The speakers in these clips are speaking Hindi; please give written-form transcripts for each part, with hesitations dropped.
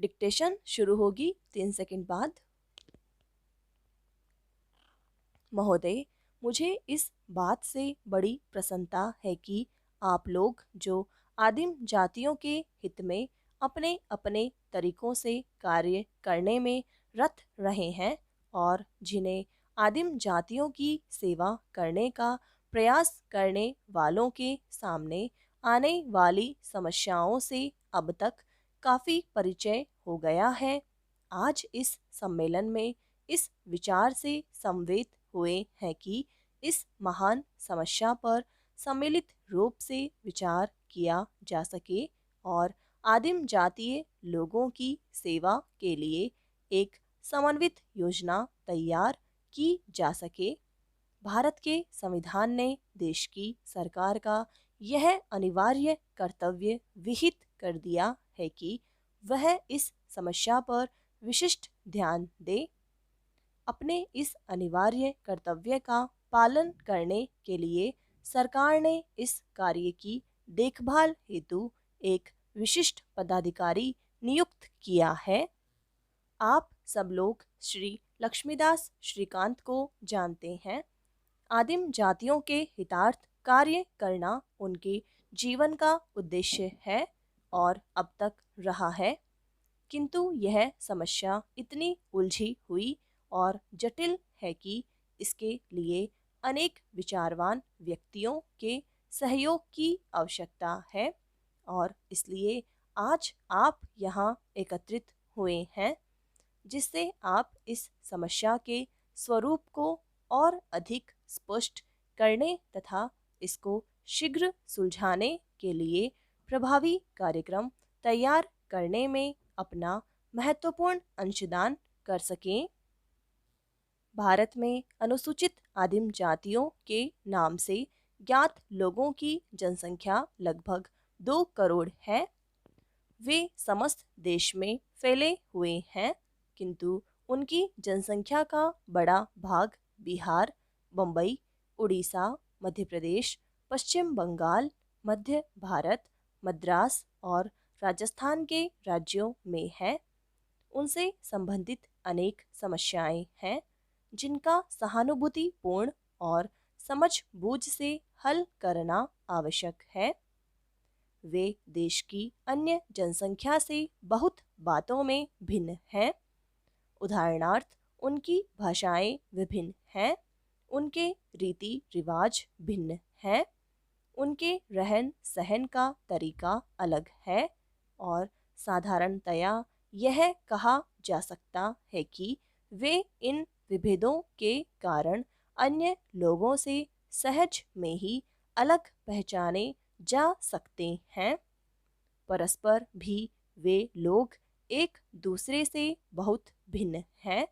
डिक्टेशन शुरू होगी 3 सेकंड बाद। महोदय, मुझे इस बात से बड़ी प्रसन्नता है कि आप लोग जो आदिम जातियों के हित में अपने अपने तरीकों से कार्य करने में रत रहे हैं और जिन्हें आदिम जातियों की सेवा करने का प्रयास करने वालों के सामने आने वाली समस्याओं से अब तक काफ़ी परिचय हो गया है। आज इस सम्मेलन में इस विचार से समवेत हुए हैं कि इस महान समस्या पर सम्मिलित रूप से विचार किया जा सके और आदिम जातीय लोगों की सेवा के लिए एक समन्वित योजना तैयार की जा सके। भारत के संविधान ने देश की सरकार का यह अनिवार्य कर्तव्य विहित कर दिया है कि वह इस समस्या पर विशिष्ट ध्यान दे। अपने इस अनिवार्य कर्तव्य का पालन करने के लिए सरकार ने इस कार्य की देखभाल हेतु एक विशिष्ट पदाधिकारी नियुक्त किया है। आप सब लोग श्री लक्ष्मीदास श्रीकांत को जानते हैं। आदिम जातियों के हितार्थ कार्य करना उनके जीवन का उद्देश्य है और अब तक रहा है। किंतु यह समस्या इतनी उलझी हुई और जटिल है कि इसके लिए अनेक विचारवान व्यक्तियों के सहयोग की आवश्यकता है और इसलिए आज आप यहाँ एकत्रित हुए हैं, जिससे आप इस समस्या के स्वरूप को और अधिक स्पष्ट करने तथा इसको शीघ्र सुलझाने के लिए प्रभावी कार्यक्रम तैयार करने में अपना महत्वपूर्ण अंशदान कर सकें। भारत में अनुसूचित आदिम जातियों के नाम से ज्ञात लोगों की जनसंख्या लगभग 2 करोड़ है। वे समस्त देश में फैले हुए हैं, किंतु उनकी जनसंख्या का बड़ा भाग बिहार, बम्बई, उड़ीसा, मध्य प्रदेश, पश्चिम बंगाल, मध्य भारत, मद्रास और राजस्थान के राज्यों में है। उनसे संबंधित अनेक समस्याएं हैं जिनका सहानुभूतिपूर्ण और समझबूझ से हल करना आवश्यक है। वे देश की अन्य जनसंख्या से बहुत बातों में भिन्न हैं। उदाहरणार्थ, उनकी भाषाएं विभिन्न हैं, उनके रीति रिवाज भिन्न हैं, उनके रहन सहन का तरीका अलग है और साधारणतया यह कहा जा सकता है कि वे इन विभेदों के कारण अन्य लोगों से सहज में ही अलग पहचाने जा सकते हैं। परस्पर भी वे लोग एक दूसरे से बहुत भिन्न हैं।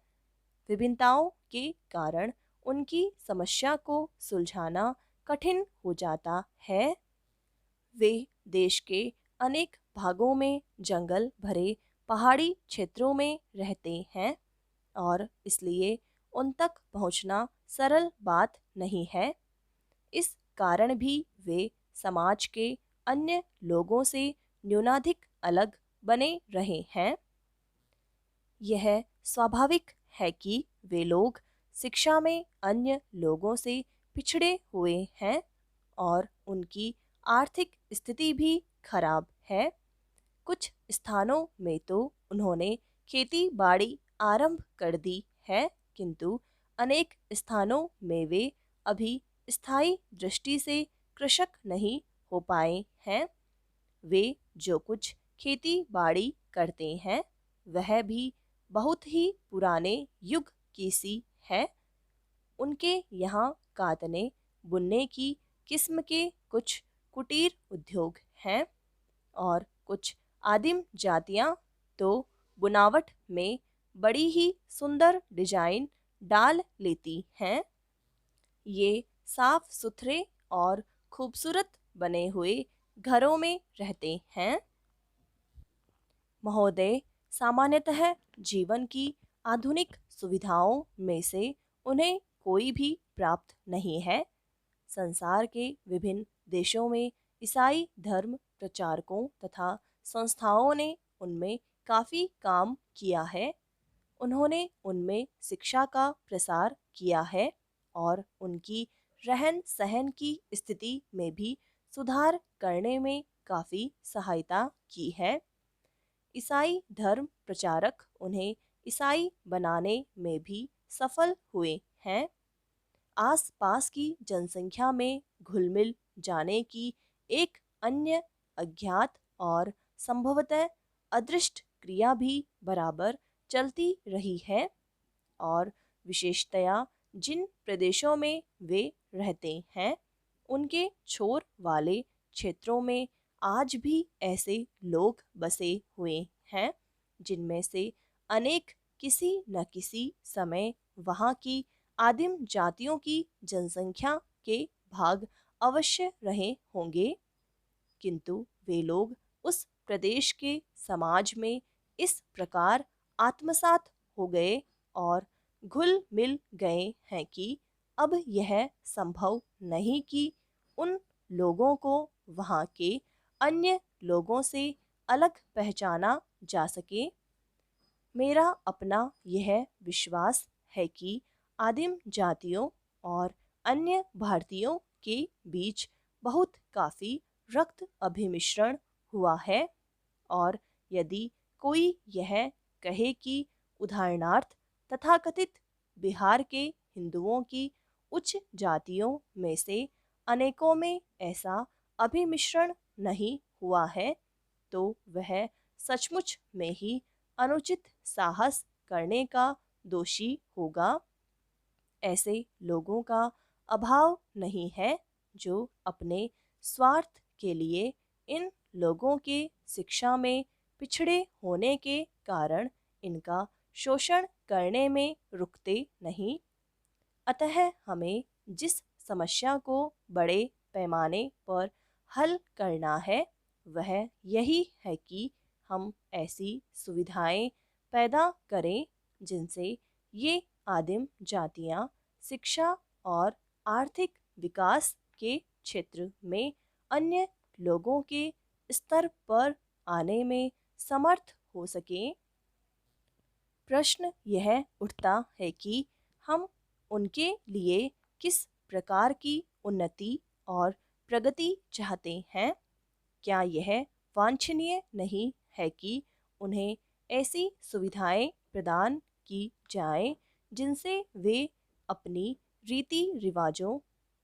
विभिन्नताओं के कारण उनकी समस्या को सुलझाना कठिन हो जाता है। वे देश के अनेक भागों में जंगल भरे पहाड़ी क्षेत्रों में रहते हैं और इसलिए उन तक पहुंचना सरल बात नहीं है। इस कारण भी वे समाज के अन्य लोगों से न्यूनाधिक अलग बने रहे हैं। यह स्वाभाविक है कि वे लोग शिक्षा में अन्य लोगों से पिछड़े हुए हैं और उनकी आर्थिक स्थिति भी खराब है। कुछ स्थानों में तो उन्होंने खेती बाड़ी आरंभ कर दी है, किंतु अनेक स्थानों में वे अभी स्थायी दृष्टि से कृषक नहीं हो पाए हैं। वे जो कुछ खेती बाड़ी करते हैं वह भी बहुत ही पुराने युग की सी है। उनके यहाँ कातने बुनने की किस्म के कुछ कुटीर उद्योग हैं और कुछ आदिम जातियाँ तो बुनावट में बड़ी ही सुंदर डिजाइन डाल लेती हैं। ये साफ सुथरे और खूबसूरत बने हुए घरों में रहते हैं। महोदय, सामान्यतः जीवन की आधुनिक सुविधाओं में से उन्हें कोई भी प्राप्त नहीं है। संसार के विभिन्न देशों में ईसाई धर्म प्रचारकों तथा संस्थाओं ने उनमें काफ़ी काम किया है। उन्होंने उनमें शिक्षा का प्रसार किया है और उनकी रहन सहन की स्थिति में भी सुधार करने में काफ़ी सहायता की है। ईसाई धर्म प्रचारक उन्हें ईसाई बनाने में भी सफल हुए हैं। आसपास की जनसंख्या में घुल-मिल जाने की एक अन्य अज्ञात और संभवतः अदृष्ट क्रिया भी बराबर चलती रही है और विशेषतया जिन प्रदेशों में वे रहते हैं उनके छोर वाले क्षेत्रों में आज भी ऐसे लोग बसे हुए हैं जिनमें से अनेक किसी न किसी समय वहाँ की आदिम जातियों की जनसंख्या के भाग अवश्य रहे होंगे, किंतु वे लोग उस प्रदेश के समाज में इस प्रकार आत्मसात हो गए और घुल मिल गए हैं कि अब यह संभव नहीं कि उन लोगों को वहाँ के अन्य लोगों से अलग पहचाना जा सके। मेरा अपना यह विश्वास है कि आदिम जातियों और अन्य भारतीयों के बीच बहुत काफ़ी रक्त अभिमिश्रण हुआ है और यदि कोई यह कहे कि उदाहरणार्थ तथाकथित बिहार के हिंदुओं की उच्च जातियों में से अनेकों में ऐसा अभिमिश्रण नहीं हुआ है तो वह सचमुच में ही अनुचित साहस करने का दोषी होगा। ऐसे लोगों का अभाव नहीं है जो अपने स्वार्थ के लिए इन लोगों के शिक्षा में पिछड़े होने के कारण इनका शोषण करने में रुकते नहीं। अतः हमें जिस समस्या को बड़े पैमाने पर हल करना है वह यही है कि हम ऐसी सुविधाएं पैदा करें जिनसे ये आदिम जातियां शिक्षा और आर्थिक विकास के क्षेत्र में अन्य लोगों के स्तर पर आने में समर्थ हो सकें। प्रश्न यह उठता है कि हम उनके लिए किस प्रकार की उन्नति और प्रगति चाहते हैं। क्या यह वांछनीय नहीं है कि उन्हें ऐसी सुविधाएं प्रदान की जाएं जिनसे वे अपनी रीति रिवाजों,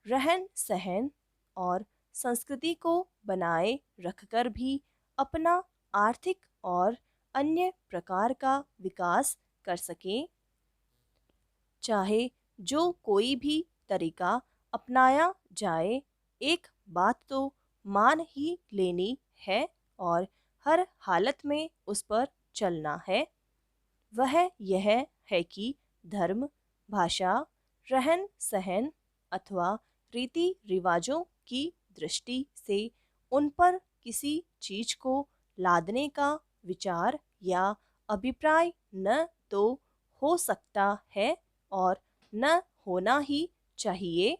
रहन सहन और संस्कृति को बनाए रखकर भी अपना आर्थिक और अन्य प्रकार का विकास कर सकें। चाहे जो कोई भी तरीका अपनाया जाए एक बात तो मान ही लेनी है और हर हालत में उस पर चलना है। वह यह है कि धर्म, भाषा, रहन सहन अथवा रीति रिवाजों की दृष्टि से उन पर किसी चीज को लादने का विचार या अभिप्राय न तो हो सकता है और न होना ही चाहिए।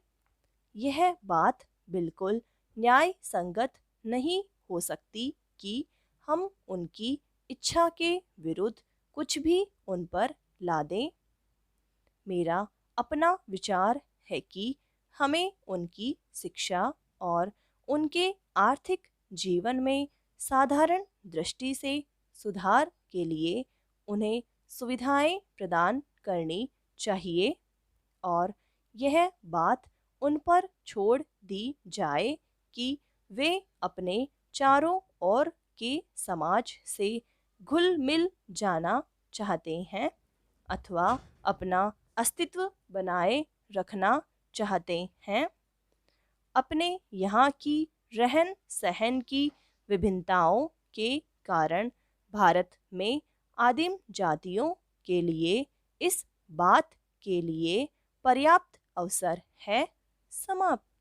यह बात बिल्कुल न्याय संगत नहीं हो सकती कि हम उनकी इच्छा के विरुद्ध कुछ भी उन पर लादें। मेरा अपना विचार है कि हमें उनकी शिक्षा और उनके आर्थिक जीवन में साधारण दृष्टि से सुधार के लिए उन्हें सुविधाएं प्रदान करनी चाहिए और यह बात उन पर छोड़ दी जाए कि वे अपने चारों ओर के समाज से घुल मिल जाना चाहते हैं अथवा अपना अस्तित्व बनाए रखना चाहते हैं। अपने यहाँ की रहन सहन की विभिन्नताओं के कारण भारत में आदिम जातियों के लिए इस बात के लिए पर्याप्त अवसर है। समाप्त।